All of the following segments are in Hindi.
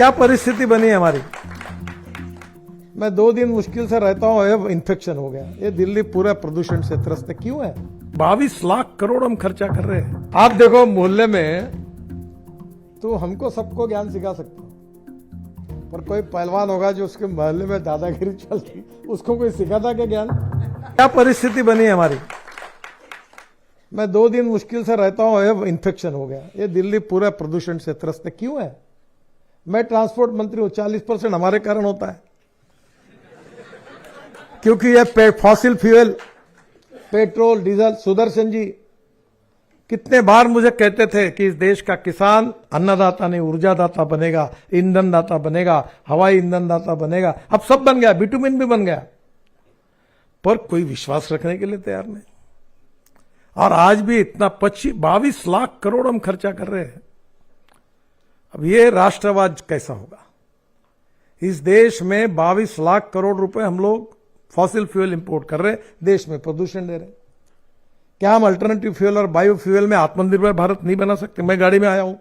क्या परिस्थिति बनी है हमारी। मैं 2 दिन मुश्किल से रहता हूँ, इन्फेक्शन हो गया। ये दिल्ली पूरा प्रदूषण से त्रस्त है। क्यों है? 22 लाख करोड़ हम खर्चा कर रहे हैं। आप देखो मोहल्ले में तो हमको सबको ज्ञान सिखा सकते हो, पर कोई पहलवान होगा जो उसके मोहल्ले में दादागिरी चलती, उसको कोई सिखाता क्या ज्ञान? क्या परिस्थिति बनी है हमारी। मैं 2 दिन मुश्किल से रहता हूँ, इन्फेक्शन हो गया। ये दिल्ली पूरा प्रदूषण से त्रस्त है। क्यों है? मैं ट्रांसपोर्ट मंत्री हूं, 40% हमारे कारण होता है, क्योंकि ये fossil fuel, petrol, diesel. Sudarshan ji कितने बार मुझे कहते थे कि इस देश का किसान अन्नदाता नहीं ऊर्जादाता बनेगा, ईंधन दाता बनेगा, हवाई ईंधन दाता बनेगा। अब सब बन गया, बिटुमिन भी बन गया, पर कोई विश्वास रखने के लिए तैयार नहीं। और आज भी इतना 22 लाख करोड़ हम खर्चा कर रहे हैं। अब ये राष्ट्रवाद कैसा होगा? इस देश में 22 लाख करोड़ रुपए हम लोग फॉसिल फ्यूल इंपोर्ट कर रहे हैं, देश में प्रदूषण दे रहे हैं। क्या हम अल्टरनेटिव फ्यूल और बायो फ्यूल में आत्मनिर्भर भारत नहीं बना सकते? मैं गाड़ी में आया हूं,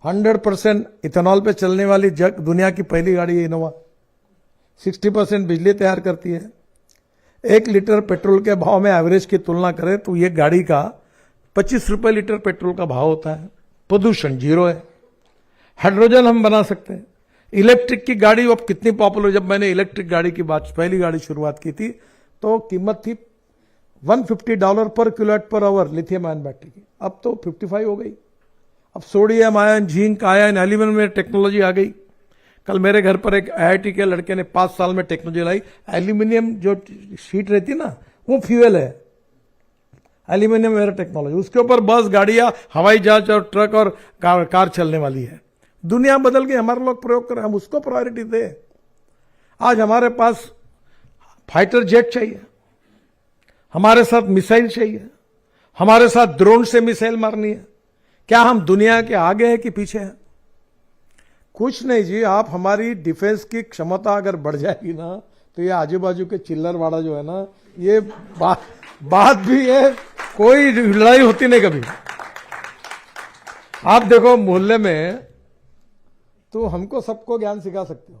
100% इथेनॉल पे चलने वाली दुनिया की पहली गाड़ी है इनोवा। 60% बिजली तैयार करती है। 1 लीटर पेट्रोल के भाव में एवरेज की तुलना करें तो ये गाड़ी का 25 रुपए लीटर पेट्रोल का भाव होता है। प्रदूषण 0 है। हाइड्रोजन हम बना सकते हैं। इलेक्ट्रिक की गाड़ी अब कितनी पॉपुलर। जब मैंने इलेक्ट्रिक गाड़ी की पहली गाड़ी शुरुआत की थी तो कीमत थी $150 पर kWh लिथियम आयन बैटरी की। अब तो 55 हो गई। अब sodium ion, zinc ion, aluminium में टेक्नोलॉजी आ गई। कल मेरे घर पर एक IIT के लड़के ने 5 साल में टेक्नोलॉजी लाई। एल्यूमिनियम जो शीट रहती ना, वो फ्यूल है। एल्यूमिनियम मेरा टेक्नोलॉजी, उसके ऊपर बस, गाड़ियां, हवाई जहाज और ट्रक और कार चलने वाली है। दुनिया बदल गई, हमारे लोग प्रयोग करें, हम उसको प्रायोरिटी दें। आज हमारे पास फाइटर जेट चाहिए, हमारे साथ मिसाइल चाहिए, हमारे साथ ड्रोन से मिसाइल मारनी है। क्या हम दुनिया के आगे हैं कि पीछे हैं? कुछ नहीं जी। आप हमारी डिफेंस की क्षमता अगर बढ़ जाएगी ना, तो ये आजू बाजू के चिल्लरवाड़ा जो है ना, ये बात भी है, कोई लड़ाई होती नहीं कभी। आप देखो मोहल्ले में तो हमको सबको ज्ञान सिखा सकते हो,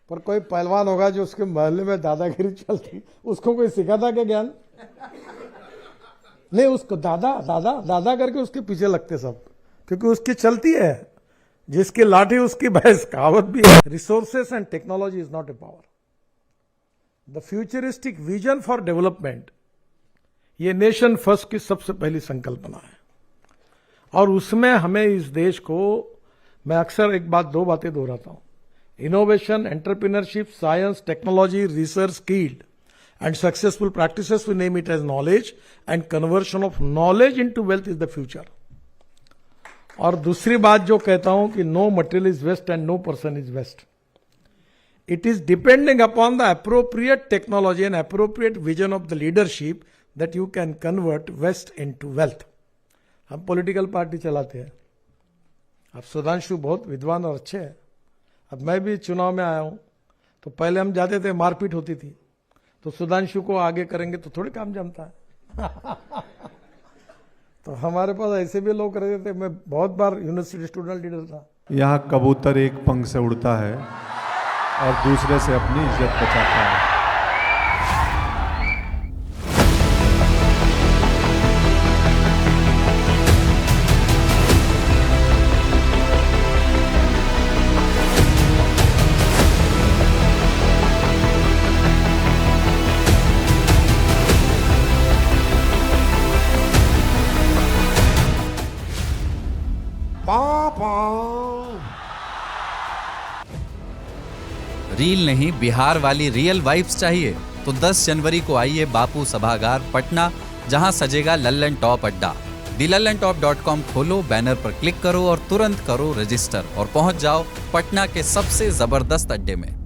पर कोई पहलवान होगा जो उसके मोहल्ले में दादागिरी चलती, उसको कोई सिखाता क्या ज्ञान? नहीं, उसको दादा दादा दादा करके उसके पीछे लगते सब, क्योंकि उसकी चलती है। जिसकी लाठी उसकी भैंस, कहावत भी है। Resources and technology is not a power. The futuristic vision for development, ये नेशन फर्स्ट की सबसे पहली संकल्पना है। और उसमें हमें इस देश को, मैं अक्सर 2 बातें दोहराता हूं, innovation, entrepreneurship, science, technology, research, skilled and successful practices, we name it as knowledge, and conversion of knowledge into wealth is the future. और दूसरी बात जो कहता हूं कि no material is waste and no person is waste. It is depending upon the appropriate technology and appropriate vision of the leadership that you can convert waste into wealth. हम पॉलिटिकल पार्टी चलाते हैं। अब सुधांशु बहुत विद्वान और अच्छे हैं। अब मैं भी चुनाव में आया हूं, तो पहले हम जाते थे, मारपीट होती थी, तो सुधांशु को आगे करेंगे तो थोड़ी काम जमता है। तो हमारे पास ऐसे भी लोग रहते थे। मैं बहुत बार यूनिवर्सिटी स्टूडेंट लीडर था। यहाँ कबूतर एक पंख से उड़ता है और दूसरे से अपनी इज्जत बचाता है। रील नहीं, बिहार वाली रियल वाइब्स चाहिए तो 10 जनवरी को आइए बापू सभागार पटना, जहां सजेगा लल्लन टॉप अड्डा। thelallanTop.com खोलो, बैनर पर क्लिक करो और तुरंत करो रजिस्टर और पहुंच जाओ पटना के सबसे जबरदस्त अड्डे में।